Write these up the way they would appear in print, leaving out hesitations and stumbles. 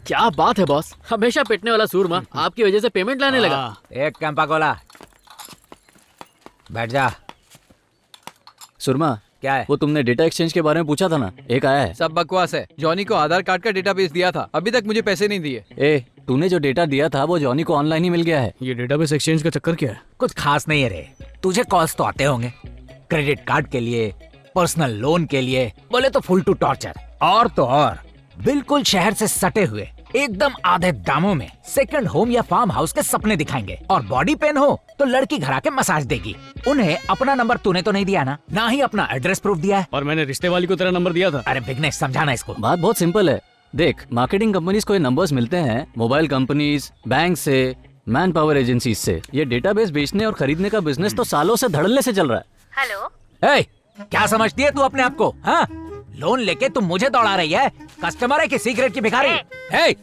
क्या बात है बॉस, हमेशा पिटने वाला सूरमा आपकी वजह से पेमेंट लाने लगा। एक कैंपा कोला। बैठ जा। सुरमा, क्या है? वो तुमने डेटा एक्सचेंज के बारे में पूछा था ना, एक आया है। सब बकवास है। जॉनी को आधार कार्ड का डेटाबेस दिया था, अभी तक मुझे पैसे नहीं दिए। ए, तूने जो डेटा दिया था वो जॉनी को ऑनलाइन ही मिल गया है। ये डेटाबेस एक्सचेंज का चक्कर क्या है? कुछ खास नहीं है रे। तुझे कॉल्स तो आते होंगे, क्रेडिट कार्ड के लिए, पर्सनल लोन के लिए, बोले तो फुल टू टॉर्चर। और तो और बिल्कुल शहर से सटे हुए एकदम आधे दामों में सेकंड होम या फार्म हाउस के सपने दिखाएंगे। और बॉडी पेन हो तो लड़की घर आके मसाज देगी। उन्हें अपना नंबर तूने तो नहीं दिया ना ही अपना एड्रेस प्रूफ दिया है। और मैंने रिश्ते वाली को तेरा नंबर दिया था। अरे बिगनेश, समझाना इसको। बात बहुत सिंपल है। देख, मार्केटिंग कंपनीज को ये नंबर्स मिलते हैं मोबाइल कंपनीज, बैंक से, मैन पावर एजेंसीज से। ये डेटाबेस बेचने और खरीदने का बिजनेस तो सालों से धड़ल्ले से चल रहा है। हेलो, क्या समझती है तू अपने आप को? हाँ, लोन लेके तुम मुझे दौड़ा रही है। कस्टमर है कि सिगरेट की भिखारी?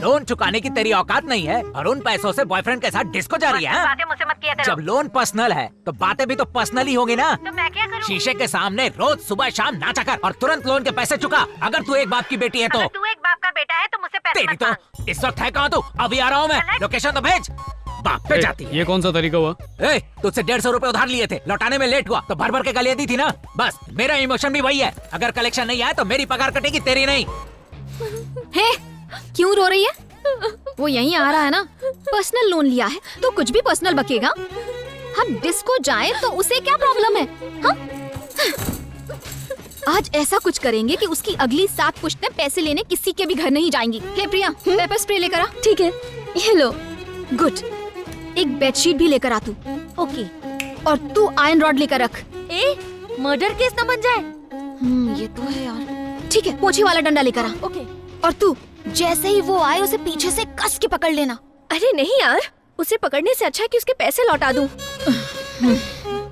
लोन चुकाने की तेरी औकात नहीं है और उन पैसों से बॉयफ्रेंड के साथ डिस्को जा रही है। बातें मुझसे मत किया करो। जब लोन पर्सनल है तो बातें भी तो पर्सनल ही होंगी ना। तो मैं क्या करूं? शीशे के सामने रोज सुबह शाम नाचा कर और तुरंत लोन के पैसे चुका। अगर तू एक बाप की बेटी है तो। अगर तू एक बाप का बेटा है तो मुझसे पैसे तेरी मत तो मांग। इस वक्त है कहाँ तू? अभी आ रहा हूँ मैं, लोकेशन तो भेज। बाप पे जाती है। ये कौन सा तरीका हुआ? तुझसे 150 रुपए उधार लिए थे, लौटाने में लेट हुआ तो भर भर के गालियां दी थी ना। बस मेरा इमोशन भी वही है। अगर कलेक्शन नहीं आया तो मेरी पगार कटेगी, तेरी नहीं। हे, क्यों रो रही है? वो यहीं आ रहा है ना। पर्सनल लोन लिया है तो कुछ भी पर्सनल बकेगा। हम डिस्को जाएं तो उसे क्या प्रॉब्लम है? हम आज ऐसा कुछ करेंगे कि उसकी अगली 7 पुश्तें पैसे लेने किसी के भी घर नहीं जाएंगी। हे प्रिया, पेपर स्प्रे लेकर आ। ठीक है, ये लो। गुड। एक बेडशीट भी लेकर आ तू। ओके। और तू आयरन रॉड लेकर रख। मर्डर केस न बन जाए। ये तो है यार। ठीक है, पोछे वाला डंडा लेकर आ। ओके। और तू जैसे ही वो आए उसे पीछे से कस के पकड़ लेना। अरे नहीं यार, उसे पकड़ने से अच्छा है कि उसके पैसे लौटा दूं।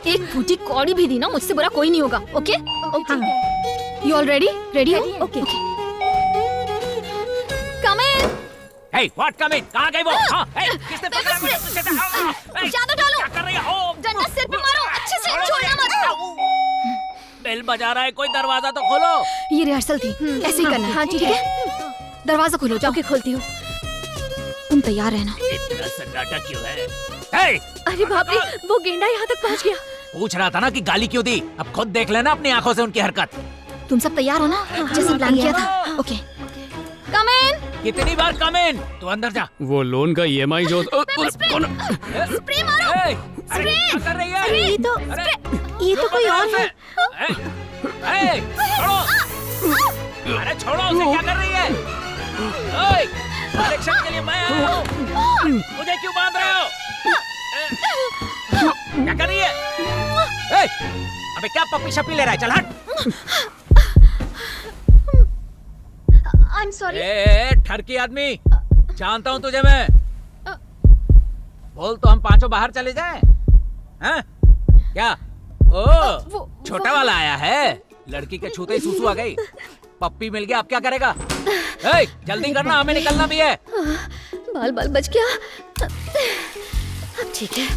एक फूटी कौड़ी भी दी ना, मुझसे बुरा कोई नहीं होगा। Okay? Okay. You all ready? Ready हो? Okay. Come in. Hey, what coming? कहाँ गई वो? हाँ, किसने पकड़ा मुझे? ज्यादा डालो। क्या कर रही है? डंडा सिर पे मारो, अच्छे से, छोड़ना मत। बेल बजा रहा है कोई, दरवाजा तो खोलो। ये रिहर्सल थी, ऐसे ही करना है। हाँ ठीक है। दरवाजा खोलो, जाओ। ओके, खोलती हूँ। तुम तैयार रहना। इतना सन्नाटा क्यों है? अरे बाप रे, वो गेंडा यहाँ तक पहुँच गया। पूछ रहा था ना कि गाली क्यों दी। अब खुद देख लेना अपनी आंखों से उनकी हरकत। तुम सब तैयार हो ना? जैसे प्लान किया था। ओके। कम इन। कितनी बार कम इन? तू अंदर जा। वो लोन का EMI जो स्प्रे मारो। अरे क्या कर रही है? अरे ये तो कोई और है। छोड़ो। अरे छोड़ो उसे, क्या कर रही है? कलेक्शन के लिए मैं आया हूँ। मुझे क्यों बांध रहे हो? क्या कर रही है? अबे क्या पप्पी शप्पी ले रहा है? चल हट। I am sorry. ठरकी आदमी, जानता हूँ तुझे मैं। बोल तो हम पांचों बाहर चले जाएं? हैं? क्या? छोटा वाला आया है। लड़की के छूते ही सूसू आ गई। पप्पी मिल गया, अब क्या करेगा? जल्दी करना, हमें निकलना भी है। बाल बाल बच गया। अब ठीक है।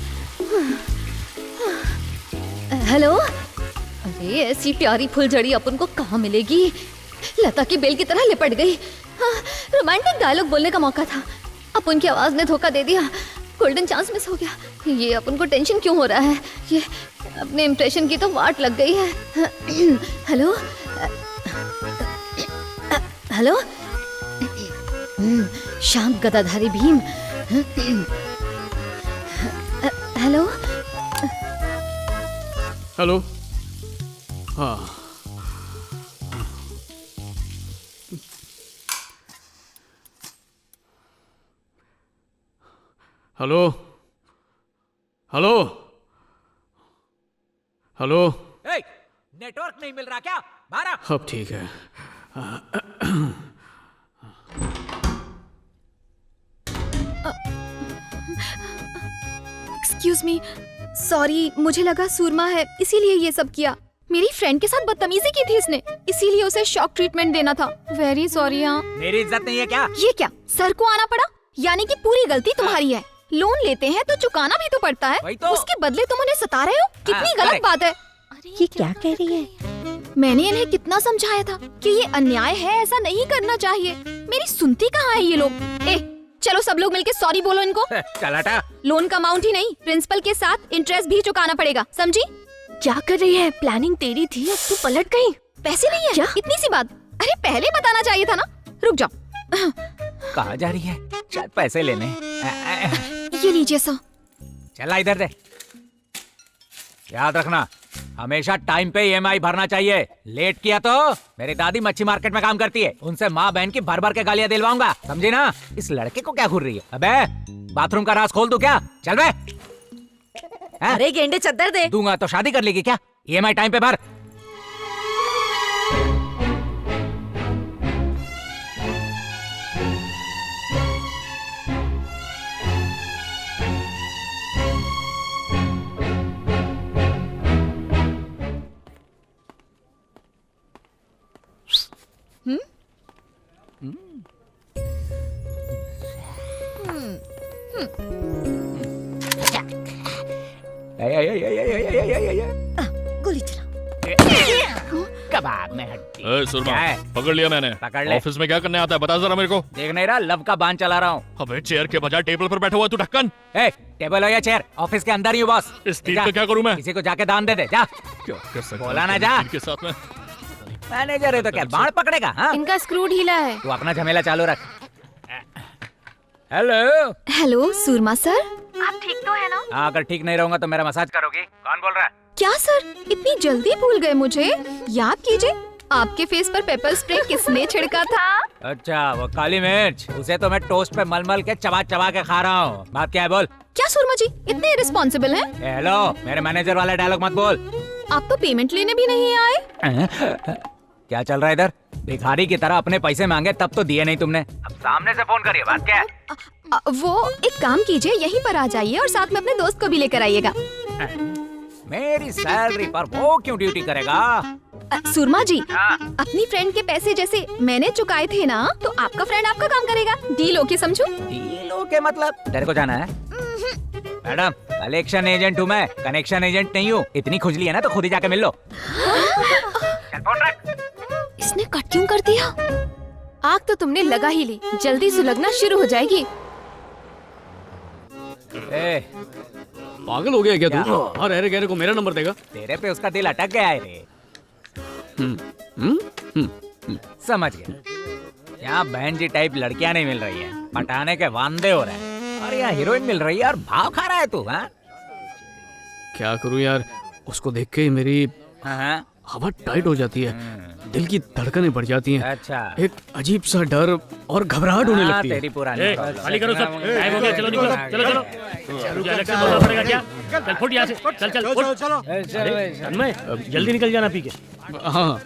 हेलो। अरे ऐसी प्यारी फुलझड़ी अपन को कहाँ मिलेगी? लता की बेल की तरह लिपट गई। रोमांटिक डायलॉग बोलने का मौका था, अपन की आवाज ने धोखा दे दिया। गोल्डन चांस मिस हो गया। ये अपन को टेंशन क्यों हो रहा है? ये अपने इम्प्रेशन की तो वाट लग गई है। Hello hello. शांत गदाधारी भीम। Hello hello. हाँ, हेलो हेलो हेलो। नेटवर्क नहीं मिल रहा क्या? बारा। अब ठीक है। एक्सक्यूज मी, सॉरी, मुझे लगा सूरमा है इसीलिए ये सब किया। मेरी फ्रेंड के साथ बदतमीजी की थी इसने, इसीलिए उसे शॉक ट्रीटमेंट देना था। Very sorry. हाँ, मेरी इज्जत नहीं है क्या? ये क्या, सर को आना पड़ा? यानी कि पूरी गलती तुम्हारी है। लोन लेते हैं तो चुकाना भी तो पड़ता है। वही तो। उसके बदले तुम उन्हें सता रहे हो। कितनी गलत बात है। ये क्या कह रही है? मैंने इन्हें कितना समझाया था कि ये अन्याय है, ऐसा नहीं करना चाहिए। मेरी सुनती कहाँ है ये लोग। ए, चलो सब लोग मिलके सॉरी बोलो इनको। चल हटा। लोन का अमाउंट ही नहीं, प्रिंसिपल के साथ इंटरेस्ट भी चुकाना पड़ेगा, समझी? क्या कर रही है? प्लानिंग तेरी थी, अब तू पलट गई। पैसे नहीं है? क्या? इतनी सी बात, अरे पहले बताना चाहिए था ना। रुक जाओ। कहाँ जा रही है? शायद पैसे लेने। ये लीजिए सर। चला इधर दे। याद रखना, हमेशा टाइम पे ईएमआई भरना चाहिए। लेट किया तो मेरी दादी मच्छी मार्केट में काम करती है, उनसे माँ बहन की भर भर के गालियां दिलवाऊंगा, समझी ना? इस लड़के को क्या घूर रही है? अबे बाथरूम का राज खोल दूं क्या? चल बे। अरे गेंडे चद्दर दे। दूंगा तो शादी कर लेगी क्या? ईएमआई टाइम पे भर। गोली चला। कबाब में हड्डी। सुरमा, क्या है? पकड़ लिया मैंने। पकड़ ले। ऑफिस में क्या करने आता है बता जरा मेरे को। देख नहीं रहा, लव का बांध चला रहा हूँ। अबे चेयर के बजाय टेबल पर बैठा हुआ तू ढक्कन। ए, टेबल हो या चेयर, ऑफिस के अंदर ही हूँ बॉस। इस तीर का क्या करूँ मैं? किसी को जाके दान दे दे, जा। क्या कर सकता बोला हूँ ना जा। तीर के साथ में। मैनेजर है तो क्या बाण पकड़ेगा? हाँ, इनका स्क्रू ढीला है। तू अपना झमेला चालू रख। हेलो। हेलो सूरमा सर। आप ठीक तो है ना? हाँ, अगर ठीक नहीं रहूंगा तो मेरा मसाज करोगी? कौन बोल रहा है? क्या सर, इतनी जल्दी भूल गए मुझे? याद कीजिए, आपके फेस पर पेपर स्प्रे किसने छिड़का था? अच्छा, वो काली मिर्च, उसे तो मैं टोस्ट पे मल मल के चबा चबा के खा रहा हूँ। बात क्या है बोल? क्या सूरमा जी इतने रिस्पॉन्सिबल हैं? हेलो, मेरे मैनेजर वाला डायलॉग मत बोल। आप तो पेमेंट लेने भी नहीं आए। क्या चल रहा है इधर? भिखारी की तरह अपने पैसे मांगे तब तो दिए नहीं तुमने, अब सामने से फोन करिए। बात क्या है? वो एक काम कीजिए, यहीं पर आ जाइए और साथ में अपने दोस्त को भी लेकर आइएगा। मेरी सैलरी पर वो क्यों ड्यूटी करेगा? सूरमा जी, हाँ। अपनी फ्रेंड के पैसे जैसे मैंने चुकाए थे ना, तो आपका फ्रेंड आपका काम करेगा। डील ओके समझो? डील ओके मतलब? तेरे को जाना है? मैडम, कलेक्शन एजेंट हूँ मैं, कनेक्शन एजेंट नहीं हूँ। इतनी खुजली है ना तो खुद ही जाके मिल लो। चल फोन रख। इसने कट क्यों कर दिया? आग तो तुमने लगा ही ली, जल्दी सुलगना शुरू हो जाएगी। ए, पागल हो गया क्या क्या? तू? और रहने गहरे को मेरा नंबर देगा? तेरे पे उसका दिल अटक गया है रे। समझ गया। यहाँ बहन जी टाइप लड़कियां नहीं मिल रही है, पटाने के वांदे हो रहे हैं, और यहाँ हीरोइन मिल रही है और भाव खा रहा है तू। हाँ क्या करूं यार, उसको देख के ही मेरी हाँ, हवा टाइट हो जाती है, दिल की धड़कनें बढ़ जाती हैं, अच्छा। एक अजीब सा डर और घबराहट होने हाँ, लगती है। तेरी पुरानी खाली करो सब, टाइम हो गया, चलो निकलो, चलो चलो। तुझे अलग से बोलना पड़ेगा क्या? चल फुट यहाँ से, चल चल उठ। अरे, तन्मय, जल्दी निकल जाना पी के। हाँ,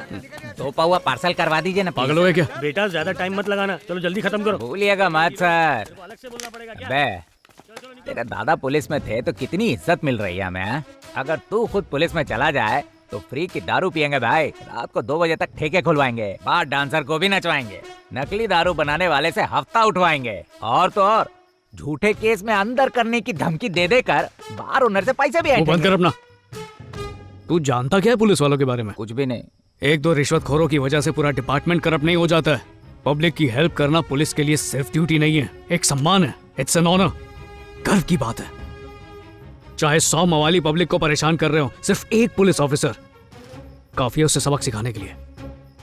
दो पावा पार्सल करवा दीजिए ना। पागल हो गया क्या? बेटा ज्यादा टाइम मत लगाना, चलो जल्दी खत्म करो। भूलिएगा मत सर। अलग से बोलना पड़ेगा क्या? बे, तेरे दादा पुलिस में थे तो कितनी इज्जत मिल रही है हमें। अगर तू खुद पुलिस में चला जाए तो फ्री की दारू पियेंगे भाई, रात को 2 बजे तक ठेके खुलवाएंगे, बाहर डांसर को भी नचवाएंगे, नकली दारू बनाने वाले से हफ्ता उठवाएंगे, और तो और झूठे केस में अंदर करने की धमकी दे देकर बार ओनर से पैसे भी वो बंद कर अपना। तू जानता क्या है पुलिस वालों के बारे में? कुछ भी नहीं। 1-2 रिश्वतखोरों की वजह से पूरा डिपार्टमेंट करप्ट नहीं हो जाता है। पब्लिक की हेल्प करना पुलिस के लिए सिर्फ ड्यूटी नहीं है, एक सम्मान है। इट्स एन ऑनर, गर्व की बात है। चाहे 100 मवाली पब्लिक को परेशान कर रहे हो, सिर्फ एक पुलिस ऑफिसर काफी है उसे सबक सिखाने के लिए,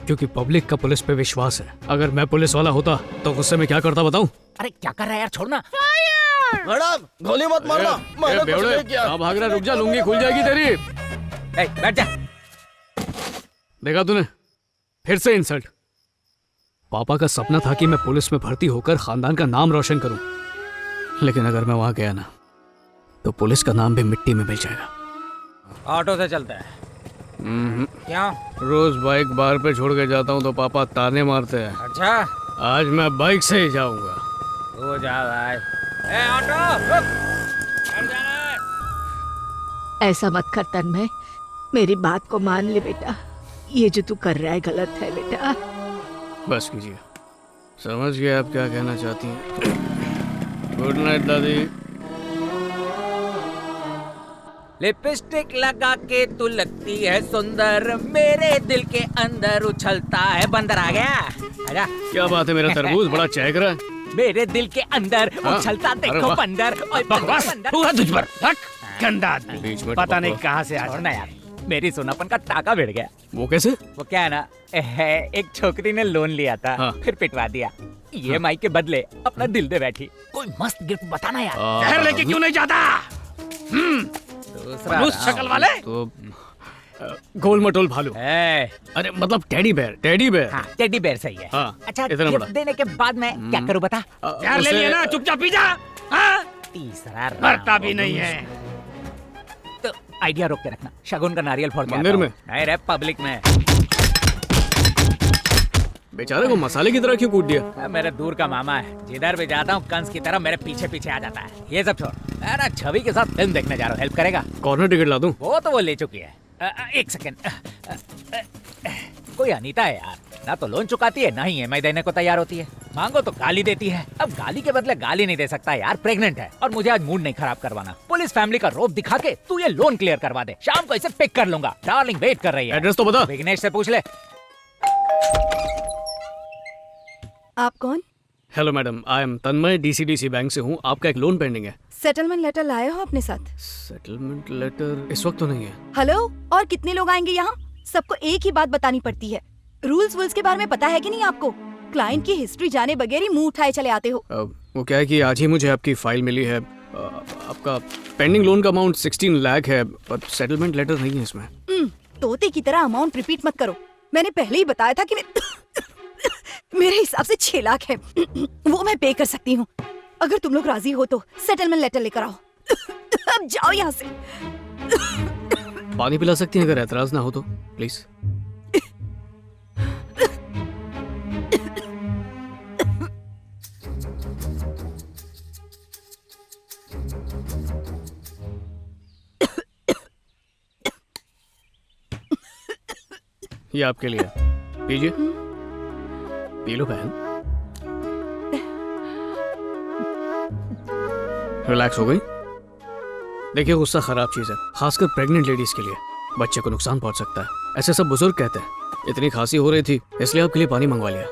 क्योंकि पब्लिक का पुलिस पे विश्वास है। अगर मैं पुलिस वाला होता तो गुस्से में क्या करता बताऊं? अरे क्या कर रहा है यार, छोड़ना। मैडम गोली मत मारना, मैंने कुछ नहीं किया। कहाँ भाग रहा है? रुक जा, लुंगी खुल जाएगी तेरी। ए, बैठ जा। देखा तूने, फिर से इंसल्ट। पापा का सपना था कि मैं पुलिस में भर्ती होकर खानदान का नाम रोशन करूं, लेकिन अगर मैं वहां गया ना तो पुलिस का नाम भी मिट्टी में मिल जाएगा। ऑटो से चलता है क्या? रोज बाइक बार पे छोड़ के जाता हूं तो पापा ताने मारते हैं। अच्छा, आज मैं बाइक से ही जाऊंगा। हो जा भाई। ए ऑटो रुक, घर जाना है। ऐसा मत कर तन्मय, मेरी बात को मान ले बेटा, ये जो तू कर रहा है गलत है बेटा। बस कीजिए, समझ गए आप क्या कहना चाहती हैं। गुड नाइट दादी। लिपस्टिक लगा के तू लगती है सुंदर, मेरे दिल के अंदर उछलता है बंदर। आ गया आजा। क्या बात है, मेरा तरबूज बड़ा चहक रहा है। मेरे दिल के अंदर उछलता अरे देखो वाह। बंदर। ओए बकवास बंदर। हुआ तुझ पर। हट, गंदा आदमी, बीच में पता नहीं टपकता। कहाँ से आ छोड़ना यार, मेरी सोनापन का टाका भिड़ गया। वो कैसे? वो क्या है ना, एक छोकरी ने लोन लिया था, हाँ। फिर पिटवा दिया। EMI के बदले अपना दिल दे बैठी। कोई मस्त गिफ्ट बताना यार। शहर लेके क्यों नहीं जाता? दूसरा उस राउंड। शक्ल वाले। तो गोल मटोल भालू। ए, अरे मतलब टेडी बेयर, टेडी बेयर। हाँ, टेडी बेयर सही है। हाँ, अच्छा, इतना गिफ्ट बड़ा। देने के बाद मैं क्या करूँ बता? यार ले लिया ना, चुपचाप पी जा। हाँ? तीसरा मरता राउंड। भी नहीं है। तो आइडिया रोक के रखना, शगुन का नारियल फोड़ के मंदिर आता में? हूँ। नहीं रे, पब्लिक में। बेचारे को मसाले की तरह क्यों कूट दिया? मेरे दूर का मामा है, जिधर भी जाता हूँ कंस की तरह मेरे पीछे पीछे आ जाता है। ये सब छोड़, मैं ना छवि के साथ फिल्म देखने जा रहा हूँ, हेल्प करेगा? कॉर्नर टिकट ला दूं? वो तो वो ले चुकी है। एक सेकेंड, कोई अनीता है यार, ना तो लोन चुकाती है, ना ही EMI देने को तैयार होती है। मांगो तो गाली देती है। अब गाली के बदले गाली नहीं दे सकता यार, प्रेग्नेंट है और मुझे आज मूड नहीं खराब करवाना। पुलिस फैमिली का रोप दिखा के तू ये लोन क्लियर करवा दे, शाम को इसे पिक कर लूंगा। डार्लिंग वेट कर रही है। एड्रेस तो बता। विघ्नेश से पूछ ले। आप कौन? Hello madam, I am Tanmay, DCDC bank से हूँ। आपका एक लोन पेंडिंग है। सेटलमेंट लेटर लाए हो अपने साथ? सेटलमेंट लेटर इस वक्त तो नहीं है। हेलो, और कितने लोग आएंगे यहाँ? सबको एक ही बात बतानी पड़ती है। रूल्स वूल्स के बारे में पता है कि नहीं आपको? क्लाइंट की हिस्ट्री जाने बगैर ही मुंह उठाए चले आते हो। वो क्या है कि आज ही मुझे आपकी फाइल मिली है। आपका पेंडिंग लोन का अमाउंट 16 लाख है, पर सेटलमेंट लेटर नहीं है इसमें। तोते की तरह अमाउंट रिपीट मत करो। मैंने पहले ही बताया था कि मेरे हिसाब से 6 लाख है। वो मैं पे कर सकती हूँ। अगर तुम लोग राजी हो तो सेटलमेंट लेटर लेकर आओ। अब जाओ यहाँ से। पानी पिला सकती हैं अगर एतराज ना हो तो, प्लीज। ये आपके लिए, पीजिए। पी लो बहन। रिलैक्स हो गई? देखिए, गुस्सा खराब चीज है, खासकर प्रेग्नेंट लेडीज के लिए। बच्चे को नुकसान पहुंच सकता है, ऐसे सब बुजुर्ग कहते हैं। इतनी खांसी हो रही थी इसलिए आपके लिए पानी मंगवा लिया।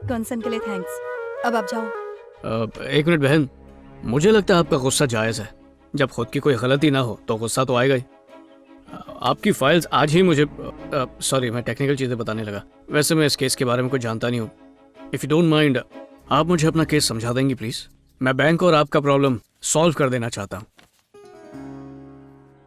कंसर्न के लिए थैंक्स। अब आप जाओ। एक मिनट बहन, मुझे लगता है आपका गुस्सा जायज है। जब खुद की कोई गलती ना हो तो गुस्सा तो आएगा ही। आपकी फाइल्स आज ही मुझे सॉरी, मैं टेक्निकल चीजें बताने लगा। वैसे मैं इस केस के बारे में कुछ जानता नहीं हूँ। इफ यू डोंट माइंड, आप मुझे अपना केस समझा देंगी प्लीज? मैं बैंक और आपका प्रॉब्लम सॉल्व कर देना चाहता हूँ।